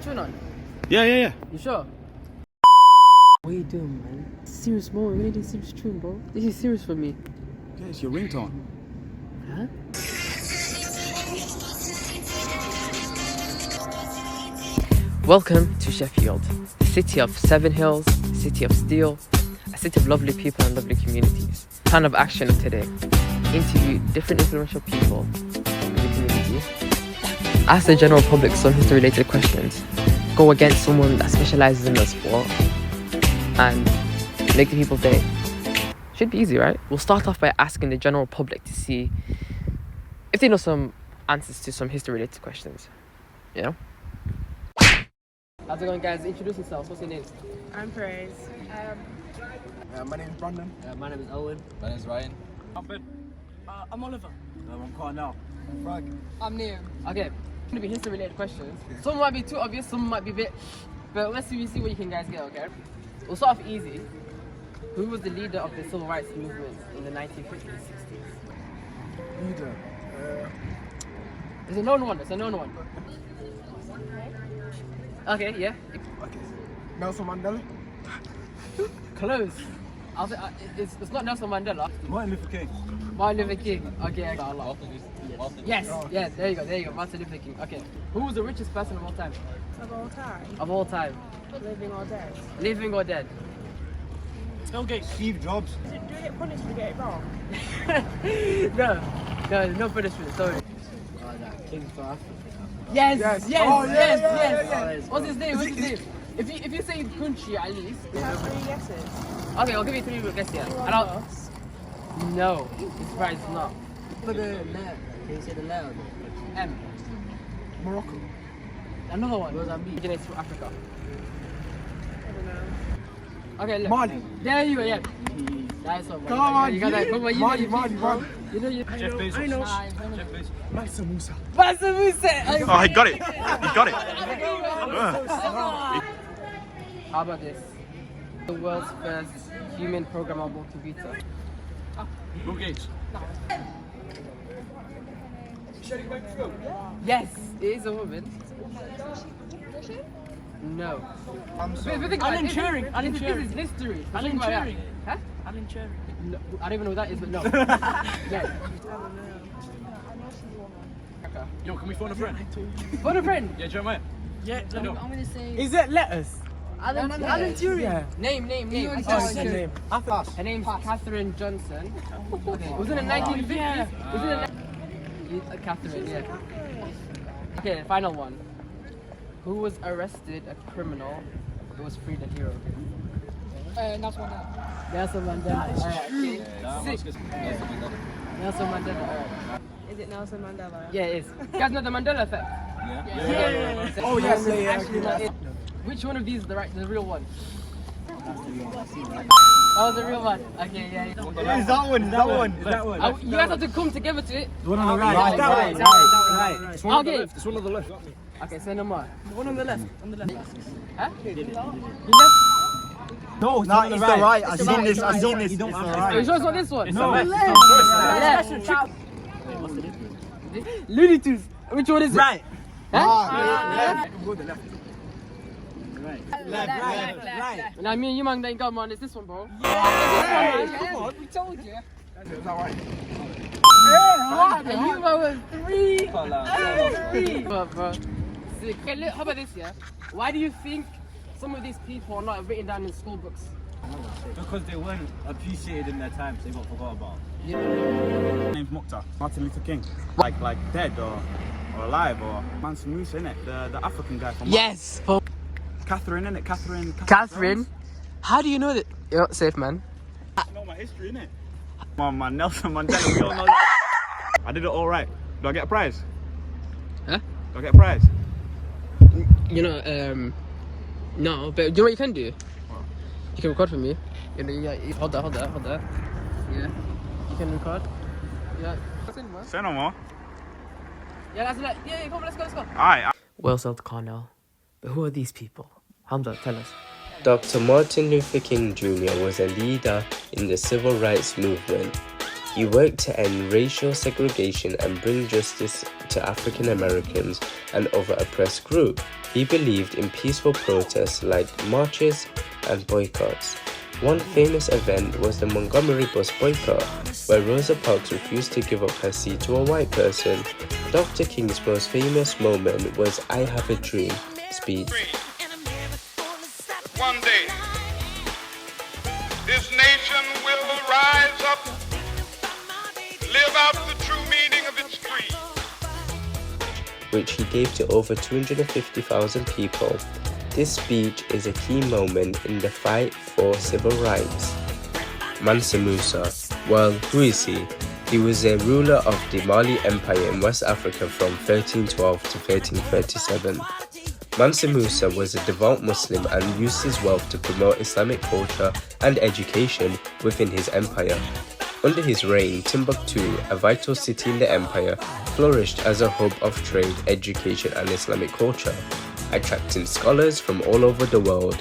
tune on? Yeah. You sure? What are you doing, man? Serious moment. We need a serious tune, bro. This is serious for me. Yeah, it's your ringtone. Huh? Welcome to Sheffield, the city of 7 hills, city of steel, a city of lovely people and lovely communities. Plan of action of today: interview different influential people in the community, ask the general public some history-related questions, go against someone that specializes in the sport, and make the people's day. Should be easy, right? We'll start off by asking the general public to see if they know some answers to some history-related questions. You know? How's it going, guys? Introduce yourselves. What's your name? I'm Praise. My name is Brandon. My name is Owen. My name's Ryan. I'm Oliver. I'm Carnell. I'm Frag. I'm Neil. Okay, it's gonna be history-related questions. Some might be too obvious, some might be a bit, but let's see what you can guys get. Okay, we'll start off easy. Who was the leader of the civil rights movement in the 1950s, 60s? Leader. It's a known one. It's a known one. Okay, yeah. Okay. Nelson Mandela. Close. It's not Nelson Mandela. Martin Luther King. Martin Luther King. Okay, I got a lot. Yes, yes. There you go. Martin Luther King. Okay. Who was the richest person of all time? Of all time. Of all time. Living or dead. Living or dead? Bill Gates. Steve Jobs. Do you get punished if you get it wrong? No punishment. Sorry. King for Africa. Yes. Oh, yeah. What's his name? If you say country at least. You have 3 guesses. Okay, I'll give you 3 guesses. Yeah. Anyone And I'll. else? No, it's surprised it's not. For the letter. Can you say the letter? M. Morocco. Another one. Mozambique. Originates from Africa. I don't know. Okay, look. Mali. There you go. Yeah. Nice one. Come on, you got that. Come on, you know Mali. you Jeff Bezos. Mansa Musa. Mansa Musa. Oh, he got it. How about this? The world's first human programmable computer. Bill Gates. Yes, it is a woman. No. I'm sorry. Alan Turing. Alan This Turing. is history. Alan Think about that. Turing. Huh? Alan Turing. No, I don't even know what that is, but no. No. I don't know. Okay. Yo, can we phone a friend? Phone a friend. Yeah, Jeremiah. Yeah, I'm gonna say. Is it letters? Alan Turing. Yeah. Name. Oh, his name. Her name's Catherine Johnson. Okay. Was it in the 1950s? yeah. Was it in the... Catherine, yeah. Okay, final one. Who was arrested a criminal who was freed a hero? Nelson Mandela. Nelson Mandela. Alright, okay. Sick. Nelson Mandela. Alright. Is it Nelson Mandela? Yeah, it is. You guys know the Mandela effect? Yeah. Oh, yes, yeah. Actually, not it. Which one of these is the real one? That was the real one. Okay, yeah. Is that one? You guys have to come together to it. The one on the right. Right. It's one on the Okay. left. It's one on the left. Okay, say no more. The one on the left. Huh? No, it's on the right. I've seen this. You don't Are you sure it's not this one? No, it's Yeah. Looney Tunes. Which one is it? right. Huh? Go to the left. Left. Now me and you man ain't got man. It's this one, bro. Come on, we told you. Is that right? And you man was 3. 3. Bro. Sick. Okay, look, how about this, yeah? Why do you think some of these people are not written down in school books? Because they weren't appreciated in their time, so they got forgot about. Name's Mukhtar. Martin Luther King. Like dead or alive or Mansa Musa, innit? The African guy from Yes. Catherine, innit? Catherine. Catherine. How do you know that? You're not safe, man. I know my history, innit? Come on, man. Nelson Mandela. We all know that. I did it all right. Do I get a prize? Huh? Do I get a prize? You know, no, but do you know what you can do? What? You can record for me. You know, hold that. Yeah. You can record. Yeah. Say no more. Yeah, that's like, yeah, come on, let's go. Alright. Well said, Cornell. But who are these people? Hamza, tell us. Dr. Martin Luther King Jr. was a leader in the civil rights movement. He worked to end racial segregation and bring justice to African Americans and other oppressed groups. He believed in peaceful protests like marches and boycotts. One famous event was the Montgomery bus boycott, where Rosa Parks refused to give up her seat to a white person. Dr. King's most famous moment was "I Have a Dream" speech. One day, this nation will rise up, live out the true meaning of its creed, which he gave to over 250,000 people. This speech is a key moment in the fight for civil rights. Mansa Musa. Well, who is he? He was a ruler of the Mali Empire in West Africa from 1312 to 1337. Mansa Musa was a devout Muslim and used his wealth to promote Islamic culture and education within his empire. Under his reign, Timbuktu, a vital city in the empire, flourished as a hub of trade, education and Islamic culture, attracting scholars from all over the world.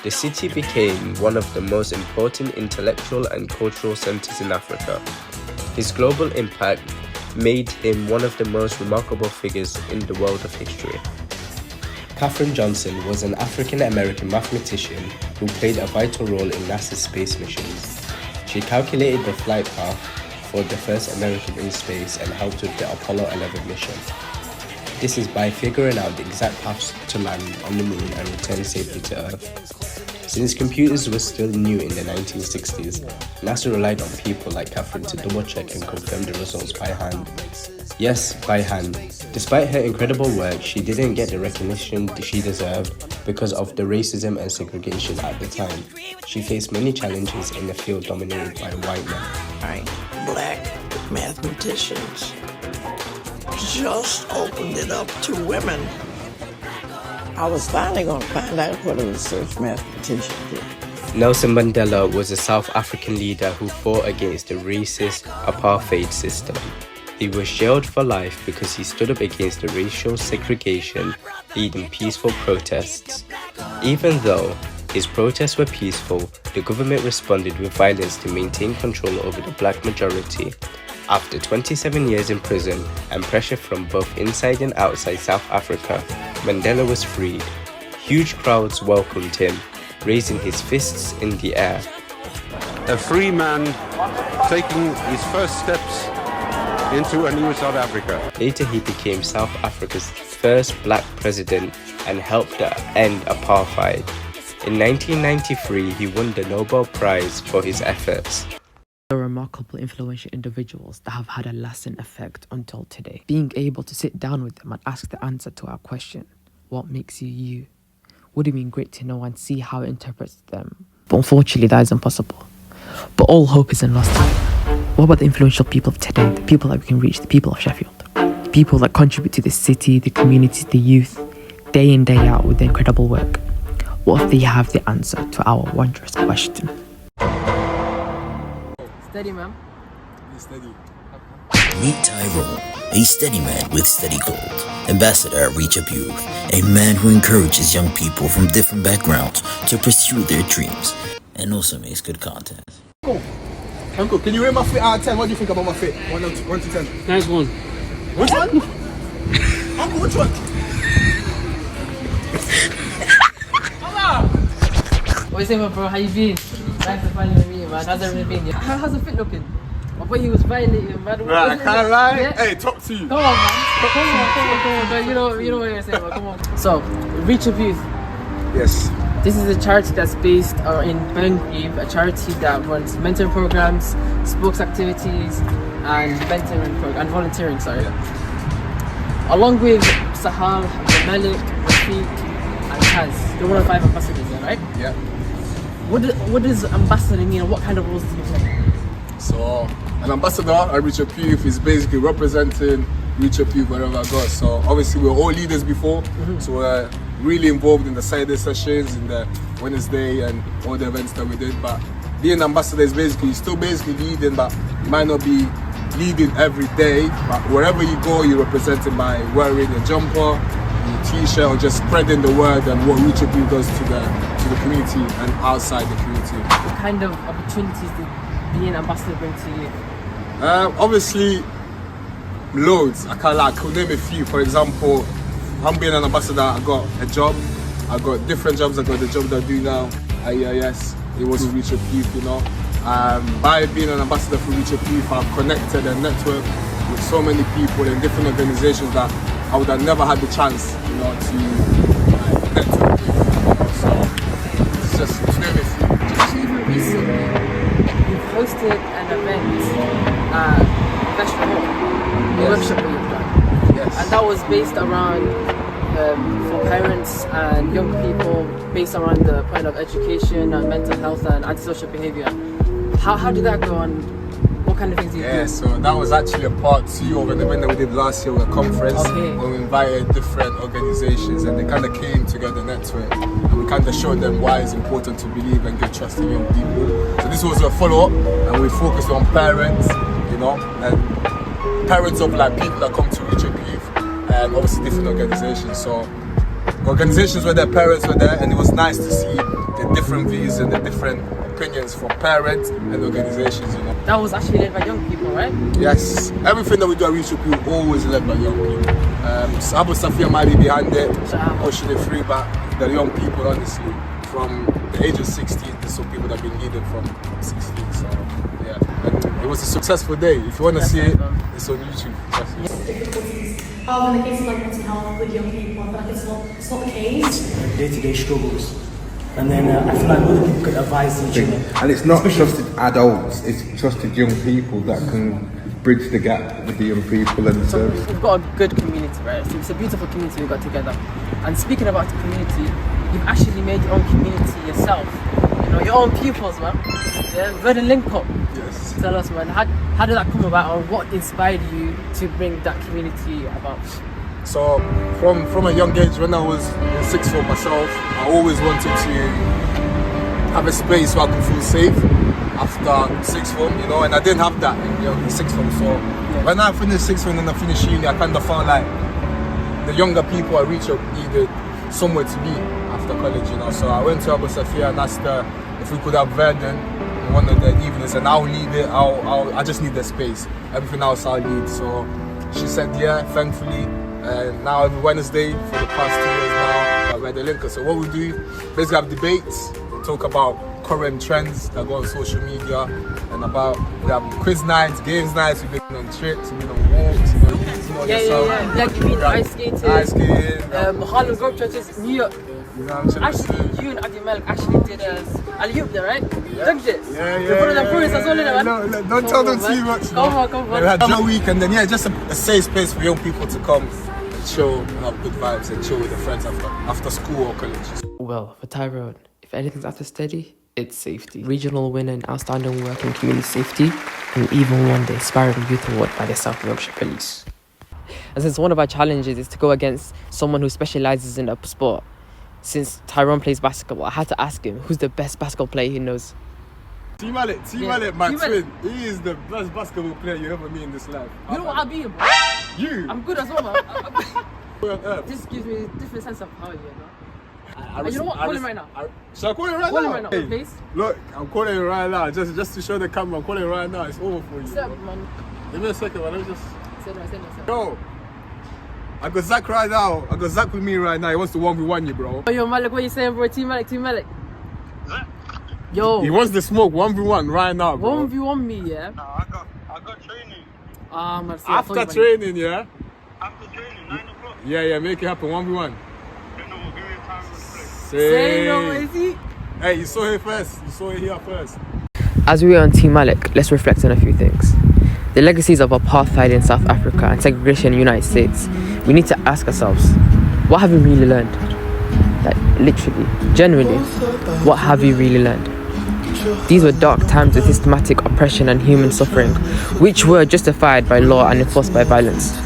The city became one of the most important intellectual and cultural centers in Africa. His global impact made him one of the most remarkable figures in the world of history. Katherine Johnson was an African-American mathematician who played a vital role in NASA's space missions. She calculated the flight path for the first American in space and helped with the Apollo 11 mission. This is by figuring out the exact paths to land on the moon and return safely to Earth. Since computers were still new in the 1960s, NASA relied on people like Katherine to double-check and confirm the results by hand. Yes, by hand. Despite her incredible work, she didn't get the recognition she deserved because of the racism and segregation at the time. She faced many challenges in a field dominated by white men. Black mathematicians just opened it up to women. I was finally going to find out what a research mathematician did. Nelson Mandela was a South African leader who fought against the racist apartheid system. He was jailed for life because he stood up against the racial segregation, leading peaceful protests. Even though his protests were peaceful, the government responded with violence to maintain control over the black majority. After 27 years in prison and pressure from both inside and outside South Africa, Mandela was freed. Huge crowds welcomed him, raising his fists in the air. A free man taking his first steps into a new South Africa. Later he became South Africa's first black president and helped end apartheid. In 1993, he won the Nobel Prize for his efforts. They're remarkable, influential individuals that have had a lasting effect until today. Being able to sit down with them and ask the answer to our question, what makes you you, would have been great to know and see how it interprets them. But unfortunately, that is impossible. But all hope isn't lost. What about the influential people of today, the people that we can reach, the people of Sheffield? The people that contribute to the city, the communities, the youth, day in, day out with their incredible work. What if they have the answer to our wondrous question? Steady, ma'am. Steady. Meet Tyrone, a steady man with steady gold. Ambassador at Reach Up Youth, a man who encourages young people from different backgrounds to pursue their dreams and also makes good content. Cool. Uncle, can you rate my fit out of 10? What do you think about my fit? 1 to 10. Nice one. Which one? Uncle, which one? What you saying, bro? How you been? Nice to finally meet you, man. How's everything been? How's the fit looking? I thought he was violating, man. Right, I can't lie. Yeah? Hey, talk to you. Come on, man. Come on. You know what you're saying, man. Come on. So, Reach Up Youth. Yes. This is a charity that's based in Burngrave, a charity that runs mentoring programs, sports activities, and and volunteering. Sorry. Yeah. Along with Sahal, Malik, Rafiq, and Kaz, they're one of 5 ambassadors, right? Yeah. What does ambassador mean, and what kind of roles do you play? So, an ambassador at Reach Up Youth is basically representing Reach Up Youth wherever I go. So, obviously, we're all leaders before, so we're really involved in the Saturday sessions, in the Wednesday, and all the events that we did. But being ambassador is basically, still basically leading, but you might not be leading every day. But wherever you go, you're representing by wearing a jumper, a t-shirt, or just spreading the word and what Reach Up Youth does to the community and outside the community. What kind of opportunities did being an ambassador bring to you? Obviously, loads. I could name a few. For example, I'm being an ambassador. I got a job. I got different jobs. I got the job that I do now. Yes, it was Reach Up Youth, you know. By being an ambassador for Reach Up Youth, I've connected and networked with so many people in different organizations that I would have never had the chance, you know, to network with. You know, so it's just to name a few. Just even recently, you've hosted an event at Vegetable workshop that you've done. Yes. And that was based around for parents and young people, based around the point of education and mental health and antisocial behaviour. How did that go on? What kind of things did you do? Yeah, so that was actually a part 2 of an event that we did last year with a conference where we invited different organizations and they kind of came together, network, and we kind of showed them why it's important to believe and give trust in young people. So this was a follow-up and we focused on parents, you know, and parents of like people that come to Reach Up Youth and obviously different organizations. So organizations where their parents were there and it was nice to see the different views and the different opinions from parents and organizations, you know. That was actually led by young people, right? Yes, everything that we do at Reach Up Youth always led by young people. Abu Safia might be behind it, pushing it through, but the young people, honestly, from the age of 16 to some people that have been leading from 16. So yeah, and it was a successful day. If you want to see it, it's on YouTube. In the case of like mental health with young people, I feel like it's not the case. Day-to-day struggles. And then I feel like other people could advise each other. And it's not trusted adults, it's trusted young people that can bridge the gap with the young people and the service. We've got a good community, right? So it's a beautiful community we've got together. And speaking about the community, you've actually made your own community yourself. You know, your own pupils, man. Yeah, very link up. Yes. Tell us, man, how did that come about, or what inspired you to bring that community about? So from a young age, when I was in sixth form myself, I always wanted to have a space where I could feel safe after sixth form, you know, and I didn't have that in sixth form. So when I finished sixth form and I finished uni, I kind of found like the younger people I Reach Up needed somewhere to be after college, you know. So I went to Abu Safia and asked her if we could have Verdun in one of the evenings, and I'll lead it. I just need the space. Everything else I'll lead. So she said yeah, thankfully. And now every Wednesday for the past 2 years now, we're the linker. So what we do, basically have debates, we talk about current trends that go on social media, and we have quiz nights, games nights, we've been on trips, we've been on walks, we've been eating on Yeah. Like you've been ice skating, Harlem Globetrotters, New York. Actually, you and Adi Malik actually did alley-oop there, right? Dunked it. Yeah. You're one of them pros as well, man. No, don't tell them too much. Come on. We had a week, and then just a safe space for young people to come, chill, and have good vibes, and chill with their friends after school or college. Well, for Tyrone, if anything's after steady, it's safety. Regional winner in outstanding work in community safety, and even won the Aspiring Youth Award by the South Yorkshire Police. And since one of our challenges is to go against someone who specialises in a sport, since Tyrone plays basketball, I had to ask him who's the best basketball player he knows. T Malik, my twin. He is the best basketball player you ever meet in this life. You know what I'll be, bro? You? I'm good as well, man. Where on earth? This gives me a different sense of power, you know? You know what? Call him right now. Shall I call him right now? Call him right now, Hey, please. Look, I'm calling him right now. Just to show the camera, I'm calling him right now. It's over for you. Stop, man. Give me a second, man. Let me just... Say no. Yo, I got Zach right now. I got Zach with me right now. He wants to 1v1 you, bro. Yo, Malik, what you saying, bro? Team Malik. Yo. He wants the smoke 1v1 right now, bro. 1v1 me, yeah? No, I got training. I'm gonna say After training, yeah? After training, 9 o'clock. Yeah, make it happen. 1v1. Then we'll give you time to play. Say no, is he? Hey, you saw it first. You saw it here first. As we are on Team Malik, let's reflect on a few things. The legacies of apartheid in South Africa and segregation in the United States. We need to ask ourselves, what have we really learned? Like, literally, genuinely, what have we really learned? These were dark times of systematic oppression and human suffering, which were justified by law and enforced by violence.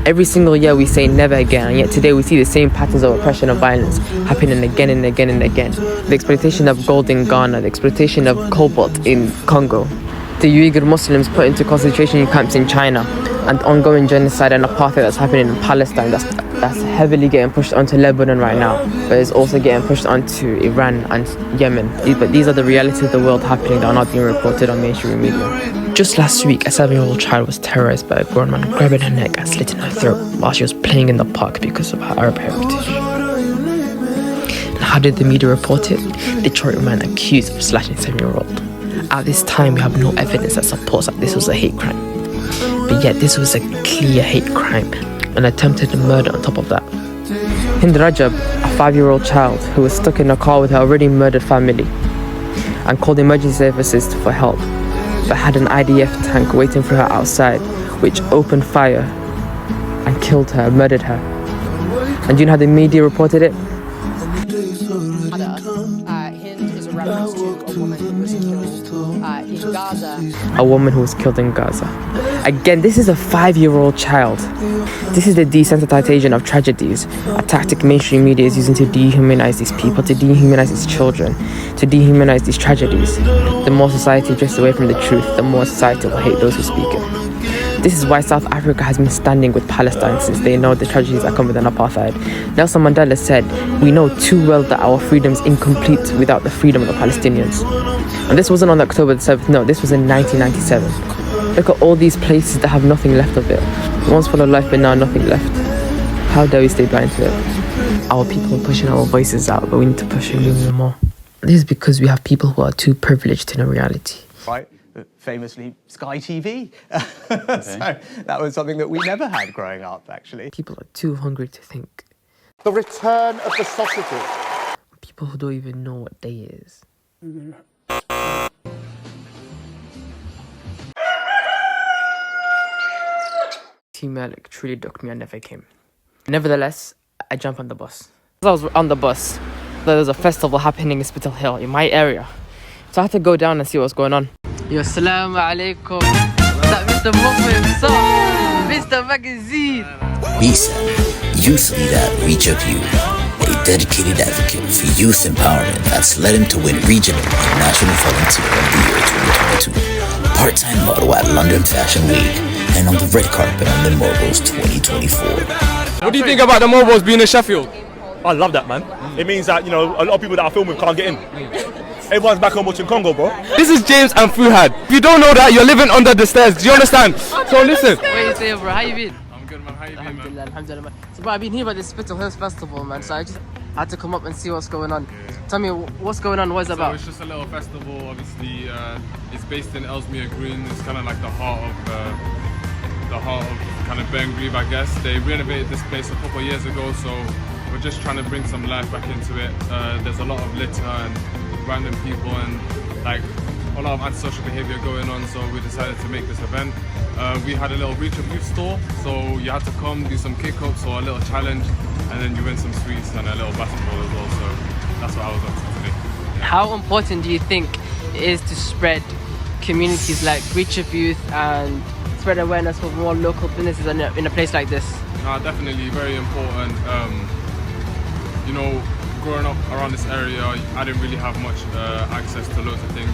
Every single year we say never again, and yet today we see the same patterns of oppression and violence happening again and again and again. The exploitation of gold in Ghana, the exploitation of cobalt in Congo. the Uyghur Muslims put into concentration camps in China, and ongoing genocide and apartheid that's happening in Palestine, that's heavily getting pushed onto Lebanon right now, but it's also getting pushed onto Iran and Yemen. But these are the realities of the world happening that are not being reported on mainstream media. Just last week, a 7-year-old child was terrorized by a grown man grabbing her neck and slitting her throat while she was playing in the park because of her Arab heritage. And how did the media report it? Detroit man accused of slashing 7-year-old. At this time, we have no evidence that supports that this was a hate crime. But yet this was a clear hate crime, an attempted murder on top of that. Hind Rajab, a 5-year-old child who was stuck in a car with her already murdered family and called emergency services for help, but had an IDF tank waiting for her outside, which opened fire and killed her, murdered her. And do you know how the media reported it? Hind is a reference to a woman who was killed in Gaza. A woman who was killed in Gaza. Again, this is a 5-year-old child. This is the desensitization of tragedies, a tactic mainstream media is using to dehumanize these people, to dehumanize these children, to dehumanize these tragedies. The more society drifts away from the truth, the more society will hate those who speak it. This is why South Africa has been standing with Palestine since they know the tragedies that come with an apartheid. Nelson Mandela said, "We know too well that our freedom is incomplete without the freedom of the Palestinians." And this wasn't on October the 7th, no, this was in 1997. Look at all these places that have nothing left of it. Once full of life, but now nothing left. How dare we stay blind to it? Our people are pushing our voices out, but we need to push it even more. This is because we have people who are too privileged to know reality. Right, famously Sky TV. So that was something that we never had growing up, actually. People are too hungry to think. The return of the sausages. People who don't even know what day is. Team Malik truly ducked me and never came. Nevertheless, I jumped on the bus. As I was on the bus, there was a festival happening in Spittal Hill in my area. So I had to go down and see what's going on. Yo, assalamu alaikum. That Mr. Mumbo himself, Mr. Magazine. Bisa, youth leader at Reach Up Youth, a dedicated advocate for youth empowerment that's led him to win Regional and National Volunteer of the Year 2022, part-time model at London Fashion Week, and on the red carpet on the Mobiles 2024. What do you think about the Mobiles being in Sheffield? I love that, man. It means that, you know, a lot of people that I film with can't get in. Everyone's back home watching Congo, bro. This is James and Fuhad. If you don't know that, you're living under the stairs. Do you understand? So listen. What you say, bro? How you been? I'm good, man. How you been, man? Alhamdulillah, man. So, bro, I've been here at the Spittal Hills Festival, man. So I just had to come up and see what's going on. Tell me, what's going on? What's it about? So it's just a little festival. Obviously, it's based in Ellesmere Green. It's kind of like the heart of kind of Bangreave, I guess. They renovated this place a couple of years ago, so we're just trying to bring some life back into it. There's a lot of litter and random people and like a lot of antisocial behaviour going on, so we decided to make this event. We had a little Reach Up Youth store, so you had to come do some kick-ups or a little challenge, and then you win some sweets and a little basketball as well, so that's what I was up to today. Yeah. How important do you think it is to spread communities like Reach Up Youth and spread awareness for more local businesses in a place like this? Definitely very important. You know, growing up around this area, I didn't really have much access to loads of things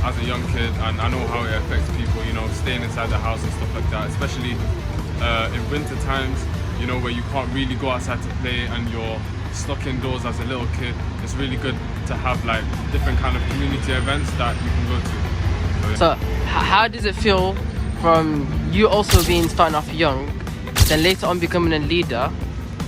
as a young kid, and I know how it affects people, you know, staying inside the house and stuff like that, especially in winter times, you know, where you can't really go outside to play and you're stuck indoors as a little kid. It's really good to have like different kind of community events that you can go to. So how does it feel from you also starting off young, then later on becoming a leader?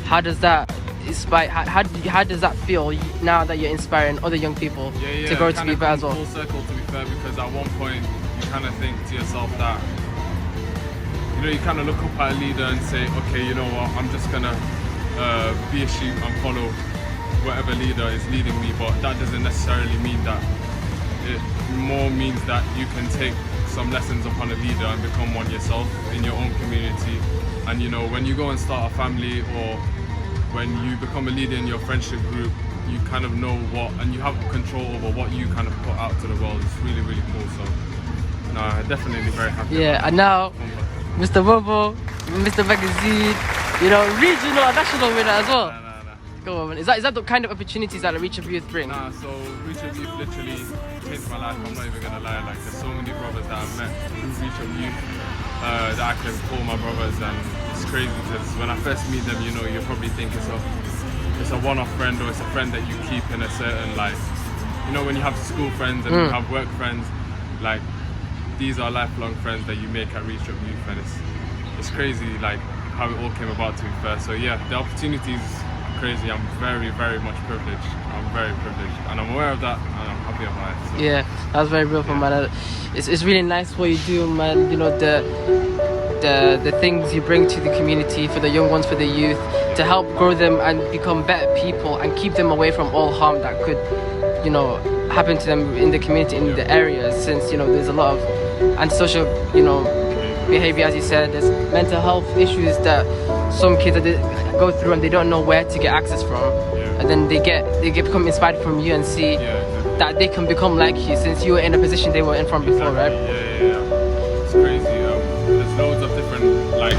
How does that inspire? How does that feel now that you're inspiring other young people to grow to be better as well? Full circle, to be fair, because at one point you kind of think to yourself that, you know, you kind of look up at a leader and say, okay, you know what, I'm just gonna be a sheep and follow whatever leader is leading me, but that doesn't necessarily mean that. It more means that you can take some lessons upon a leader and become one yourself in your own community. And you know, when you go and start a family or when you become a leader in your friendship group, you kind of know what, and you have control over what you kind of put out to the world. It's really, really cool. So, no, definitely very happy. Yeah, and now, Mr. Bobo, Mr. Magazine, you know, regional and national winner as well. Go on. Is that the kind of opportunities that the Reach Up Youth bring? Nah, so Reach Up Youth literally changed my life. I'm not even gonna lie. Like, there's so many brothers that I've met through Reach Up Youth that I can call my brothers, and it's crazy because when I first meet them, you know, you probably think it's a one-off friend, or it's a friend that you keep in a certain, like, you know, when you have school friends and you have work friends, like, these are lifelong friends that you make at Reach Up Youth, and it's crazy, like, how it all came about, to be fair. So yeah, the opportunities are crazy. I'm very, very much privileged. I'm very privileged, and I'm aware of that, and I'm happy about it. So. Yeah, that's very real, man. It's really nice what you do, man. You know, the things you bring to the community, for the young ones, for the youth, to help grow them and become better people and keep them away from all harm that could, you know, happen to them in the community, in the area, since, you know, there's a lot of antisocial, you know, behavior, as you said. There's mental health issues that some kids go through and they don't know where to get access from, and then they become inspired from you and see that they can become like you, since you were in a position they were in from before, right? Yeah. It's crazy. There's loads of different, like,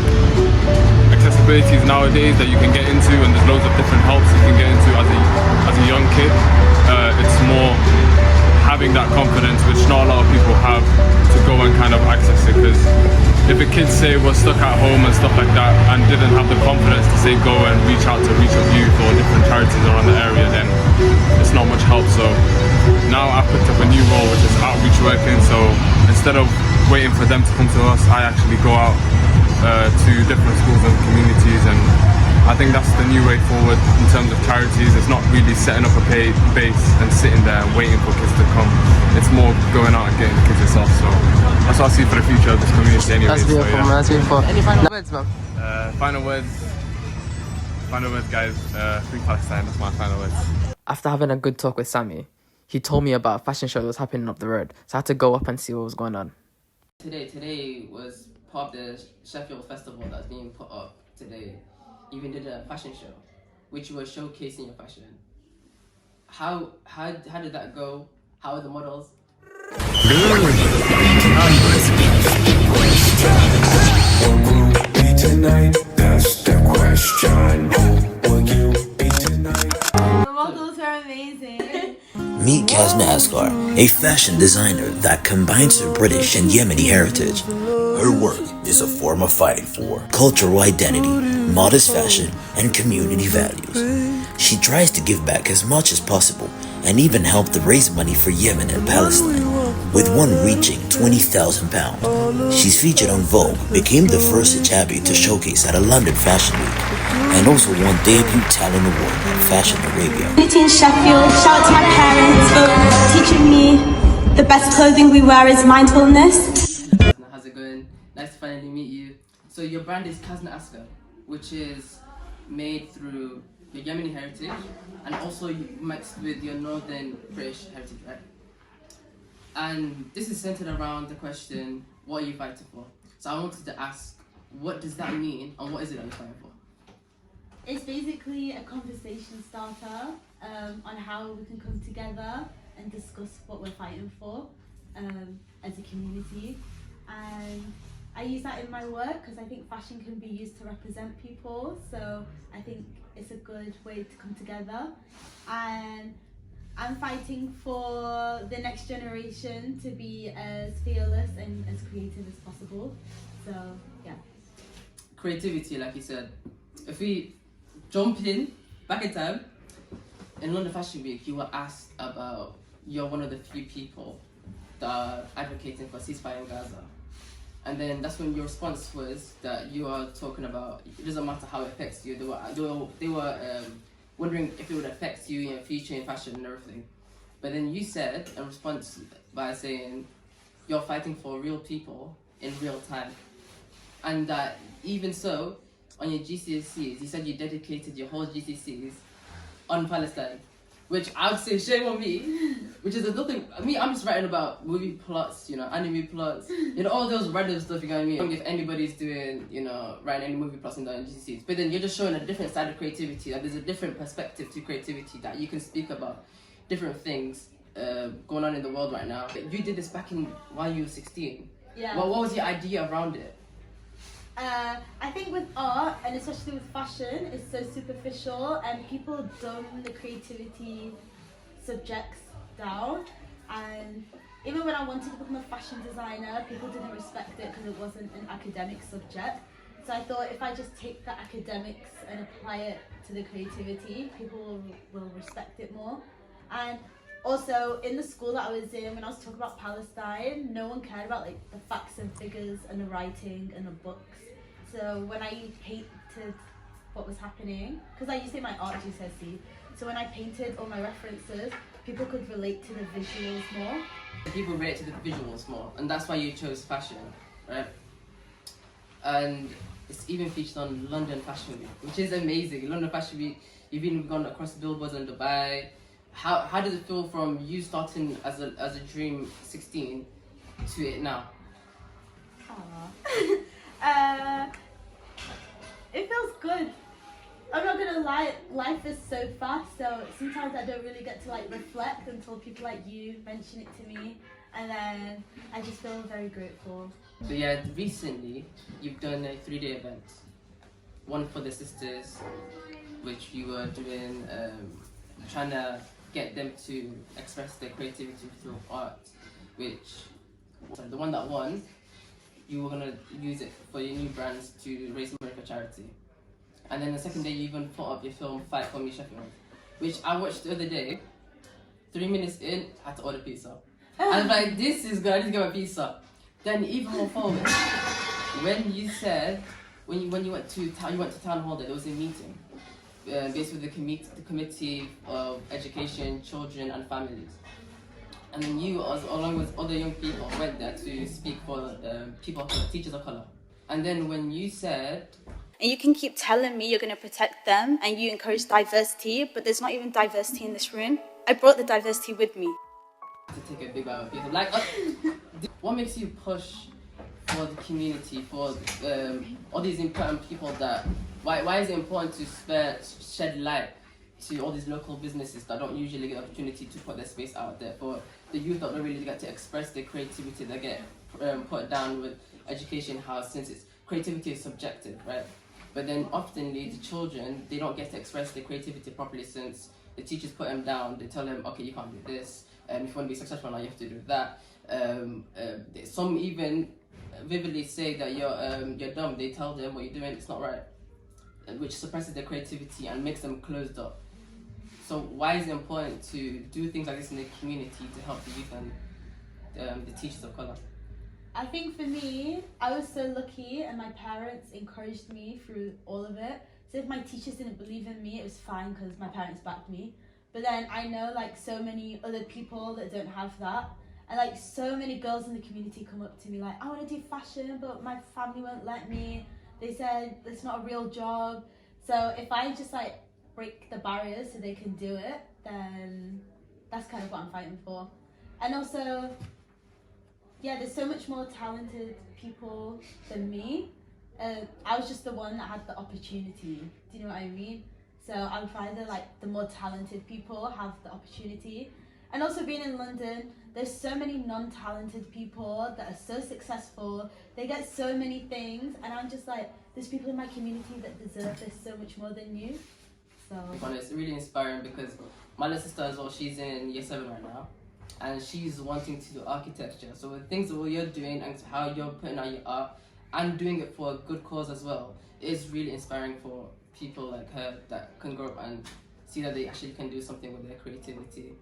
accessibilities nowadays that you can get into, and there's loads of different helps you can get into as a young kid. It's more having that confidence, which not a lot of people have, to go and kind of access it. Because if a kid, say, was stuck at home and stuff like that and didn't have the confidence to, say, go and reach out to Reach Up Youth or different charities around the area, then it's not much help. So now I've picked up a new role, which is outreach working. So instead of waiting for them to come to us, I actually go out to different schools and communities, and I think that's the new way forward in terms of charities. It's not really setting up a base and sitting there and waiting for kids to come. It's more going out and getting the kids yourself. So that's what I see for the future of this community anyway. That's beautiful, man. That's beautiful. Any final words, man? Final words, guys. Free Palestine. That's my final words. After having a good talk with Sammy, he told me about a fashion show that was happening up the road. So I had to go up and see what was going on. Today was part of the Sheffield festival that's being put up today. You even did a fashion show, which you were showcasing your fashion. How did that go? How are the models? Tonight, that's the question. Will you be tonight? The models are amazing. Meet Kasan Asgar, a fashion designer that combines her British and Yemeni heritage. Her work is a form of fighting for cultural identity, modest fashion, and community values. She tries to give back as much as possible and even help to raise money for Yemen and Palestine, with one reaching £20,000. She's featured on Vogue, became the first hijabi to showcase at a London Fashion Week, and also won debut talent award at Fashion Arabia. In Sheffield, shout out to my parents for teaching me the best clothing we wear is mindfulness. How's it going? Nice to finally meet you. So your brand is Kasan Asgar, which is made through your Yemeni heritage and also mixed with your northern British heritage, right? And this is centered around the question, what are you fighting for? So I wanted to ask, what does that mean and what is it that you're fighting for? It's basically a conversation starter on how we can come together and discuss what we're fighting for as a community. And I use that in my work because I think fashion can be used to represent people. So I think it's a good way to come together. And I'm fighting for the next generation to be as fearless and as creative as possible. So yeah. Creativity, like you said. If we jump back in time, in London Fashion Week, you were asked about, you're one of the few people that are advocating for ceasefire in Gaza. And then that's when your response was that you are talking about, it doesn't matter how it affects you. They were wondering if it would affect you in the future in fashion and everything. But then you said in response by saying, you're fighting for real people in real time. And that even so, on your GCSEs, you said you dedicated your whole GCSEs on Palestine, which I would say shame on me, which is nothing. Me, I'm just writing about movie plots, you know, anime plots, you know, all those random stuff, you know what I mean? If anybody's doing, you know, writing any movie plots in the GCSEs, but then you're just showing a different side of creativity, that there's a different perspective to creativity, that you can speak about different things going on in the world right now. You did this back in while you were 16. Yeah. What was your idea around it? I I think with art, and especially with fashion, it's so superficial and people dumb the creativity subjects down. And even when I wanted to become a fashion designer, people didn't respect it because it wasn't an academic subject. So I thought if I just take the academics and apply it to the creativity, people will respect it more. And also in the school that I was in, when I was talking about Palestine, no one cared about like the facts and figures and the writing and the books. So when I painted what was happening, because I used to do my art GCSE, so when I painted all my references, people could relate to the visuals more. People relate to the visuals more, and that's why you chose fashion, right? And it's even featured on London Fashion Week, which is amazing. London Fashion Week, you've even gone across billboards in Dubai. How does it feel from you starting as a dream 16 to it now? It feels good. I'm not gonna lie, life is so fast, so sometimes I don't really get to like reflect until people like you mention it to me, and then I just feel very grateful. So yeah, recently you've done a 3-day event. One for the sisters, which you were doing, trying to get them to express their creativity through art, which, the one that won, you were gonna use it for your new brands to raise money for charity. And then the second day you even put up your film Fight For Me Sheffield, which I watched the other day. 3 minutes in, I had to order pizza. I was like, this is good, I need to get my pizza. Then even more forward, when you said, when you went to town hall, there was a meeting based with the committee of education, children and families. And then you, along with other young people, went there to speak for people, teachers of colour. And then when you said, and you can keep telling me you're going to protect them and you encourage diversity, but there's not even diversity in this room. I brought the diversity with me. To take a big bite of pizza. Like, what makes you push for the community, for all these important people that, why is it important to shed light to all these local businesses that don't usually get the opportunity to put their space out there, for the youth that don't really get to express their creativity, that get put down with education house, since creativity is subjective, right? But then oftenly the children, they don't get to express their creativity properly since the teachers put them down. They tell them, okay, you can't do this. If you want to be successful now, you have to do that. Some even vividly say that you're dumb. They tell them what you're doing, it's not right, which suppresses their creativity and makes them closed up. So why is it important to do things like this in the community to help the youth and the teachers of colour? I think for me, I was so lucky and my parents encouraged me through all of it. So if my teachers didn't believe in me, it was fine because my parents backed me. But then I know like so many other people that don't have that. And like so many girls in the community come up to me like, I want to do fashion, but my family won't let me. They said it's not a real job. So if I just like break the barriers so they can do it, then that's kind of what I'm fighting for. And also, yeah, there's so much more talented people than me. I was just the one that had the opportunity. Do you know what I mean? So I would rather like the more talented people have the opportunity. And also being in London, there's so many non-talented people that are so successful. They get so many things, and I'm just like, there's people in my community that deserve this so much more than you. So it's really inspiring because my little sister as well, she's in year 7 right now. And she's wanting to do architecture. So the things that you're doing and how you're putting out your art and doing it for a good cause as well is really inspiring for people like her that can grow up and see that they actually can do something with their creativity.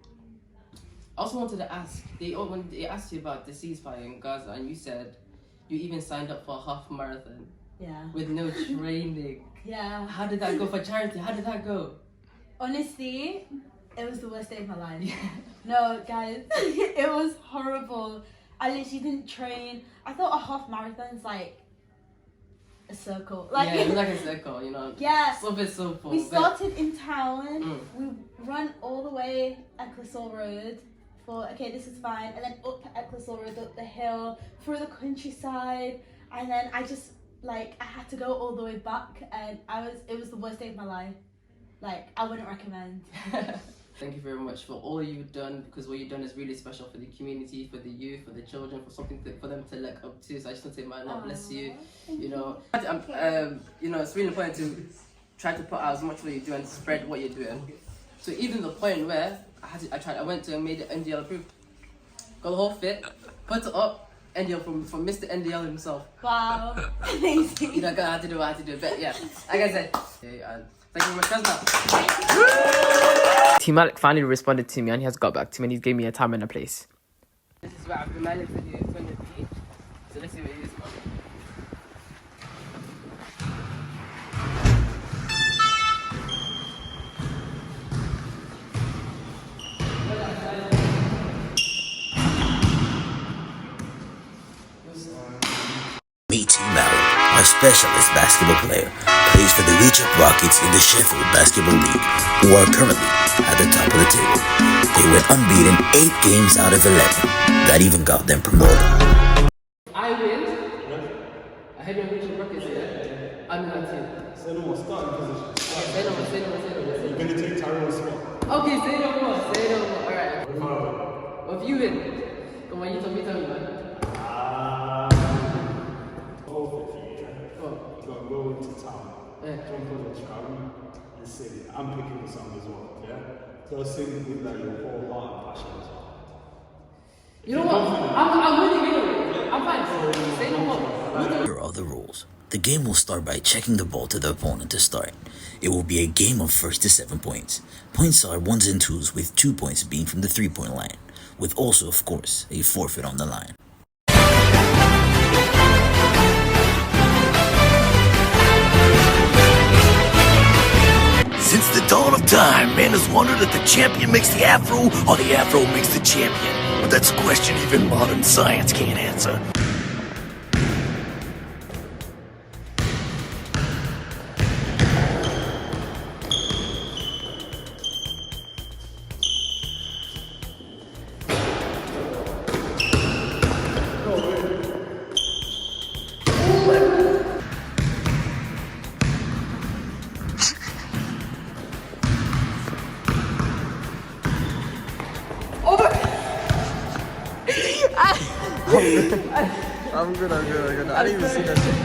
I also wanted to ask, when they asked you about the ceasefire in Gaza, and you said you even signed up for a half marathon. Yeah. With no training. Yeah. How did that go for charity? How did that go? Honestly, it was the worst day of my life. No, guys, it was horrible. I literally didn't train. I thought a half marathon's like a circle. Like, yeah, it was like a circle, you know. Yeah. So bit simple. We started in Tyrone. We ran all the way Ecclesall Road for, okay, this is fine. And then up Ecclesall Road, up the hill, through the countryside. And then I just, like, I had to go all the way back. And it was the worst day of my life. Like, I wouldn't recommend. Thank you very much for all you've done, because what you've done is really special for the community, for the youth, for the children, for something for them to look up to. So I just want to say, man, God bless you. You know, it's really important to try to put out as much what you do and spread what you're doing. So even the point where I went to and made it NDL approved. Got the whole fit, put it up, NDL from Mr. NDL himself. Wow, amazing. You know, I had to do it, but yeah, like I said, thank you very much, Kasan. T Malik finally responded to me and he has got back to me and he's gave me a time and a place. This is where I've reminded to do it's on the beach. So let's see what it is. Meet T Malik, our specialist basketball player, plays for the Reach Up Rockets in the Sheffield Basketball League, who are currently at the top of the table. They went unbeaten 8 games out of 11. That even got them promoted. I win. I had no Reach Up Rockets here. I'm in that team. Say no more, starting position. Say no more. You're going to take Tyrone's spot. Okay, say no more. Alright. What if you win? Come on, you tell me, man. Go into town, jump on the tram, and sing. I'm picking the song as well, yeah? So sing with like your whole heart and passion as well. You know what? I'm winning anyway. I'm fine. Say no more. Here are the rules. The game will start by checking the ball to the opponent to start. It will be a game of first to 7 points. Points are 1s and 2s, with 2 points being from the 3-point line, with also, of course, a forfeit on the line. Since the dawn of time, man has wondered if the champion makes the afro or the afro makes the champion. But that's a question even modern science can't answer. I'm good. I didn't even see that shit.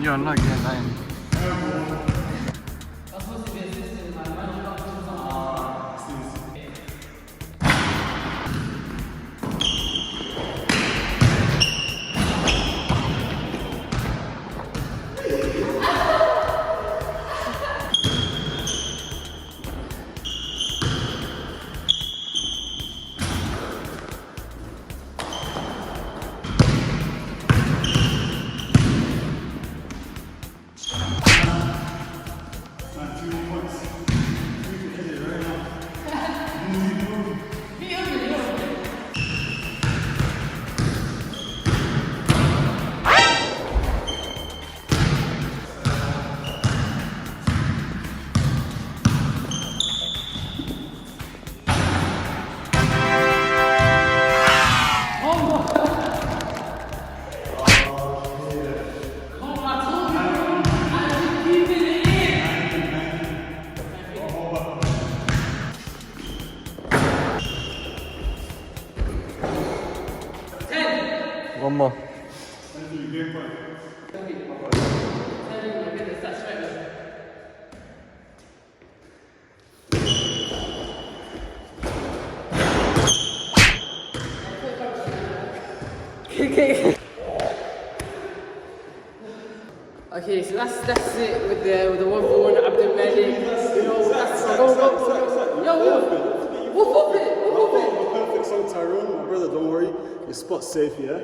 You're not getting nine. One more. Okay, so that's it with the 1-for-1 Abdul Malik. You know, that's go. Yo, whoop it. Perfect song, Tyrone. My brother, don't worry. Your spot's safe, yeah?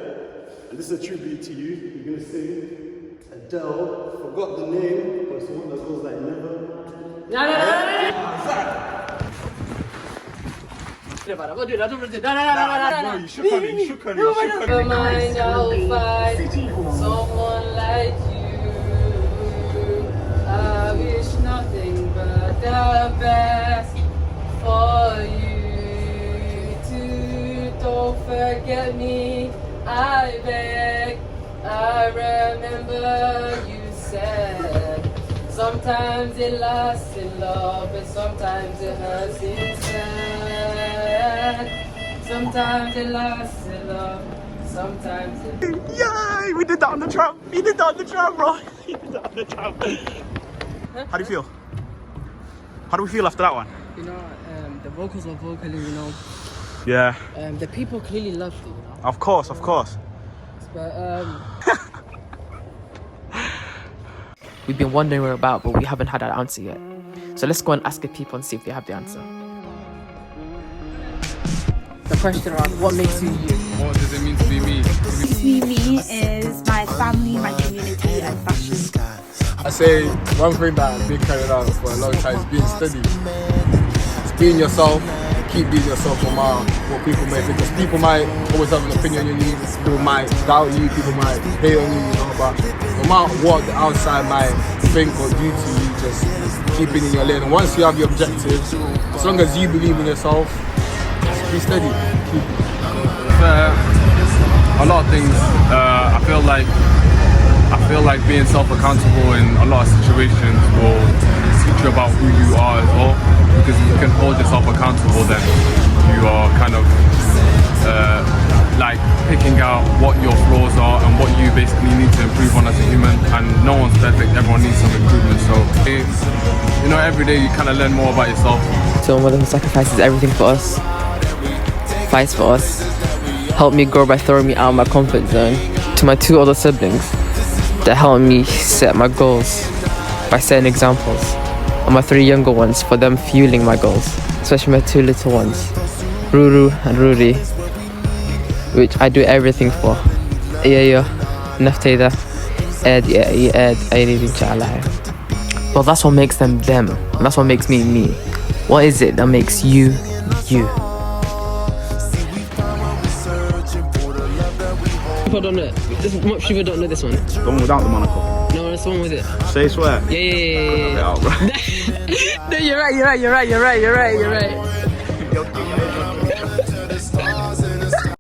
And this is a tribute to you. You're gonna sing Adele. Forgot the name, but it's one that goes like never. No, you shook on it. Never mind, I'll find someone like you. I wish nothing but the best for you too. Don't forget me, I beg. I remember you said sometimes it lasts in love, but sometimes it hurts instead. Sometimes it lasts in love, sometimes it... Yay! We did that on the tram. You did that on the tram, bro. You did that on the tram. How do you feel? How do we feel after that one? You know, the vocals were vocally, you know. Yeah. The people clearly loved it, you know. Of course. But We've been wondering where we're about, but we haven't had our answer yet. So let's go and ask the people and see if they have the answer. the question around what makes you you. What does it mean to be me? To be me is my family, my community, and fashion. I say one thing that I've been carrying out for a long time is being steady. It's being yourself, keep being yourself no matter what people may think. Because people might always have an opinion on you, people might doubt you, people might hate on you, you know, but no matter what the outside might think or do to you, just keep it in your lane. And once you have your objectives, as long as you believe in yourself, just be steady. Keep a lot of things, I feel like being self-accountable in a lot of situations will teach you about who you are as well, because if you can hold yourself accountable, then you are kind of like picking out what your flaws are and what you basically need to improve on as a human. And no one's perfect, everyone needs some improvement, so you know, every day you kind of learn more about yourself. To my mother who sacrifices everything for us, fights for us, helped me grow by throwing me out of my comfort zone. To my two older siblings that helped me set my goals by setting examples, and my three younger ones for them fueling my goals, especially my two little ones, Ruru and Ruri, which I do everything for. Naftayda, Ed, inshallah. Well, that's what makes them them, and that's what makes me me. What is it that makes you you? People don't know it. Much people don't know this one. The one without the monocle. No, that's the one with it. Say swear. Yeah. Out, bro. No, you're right.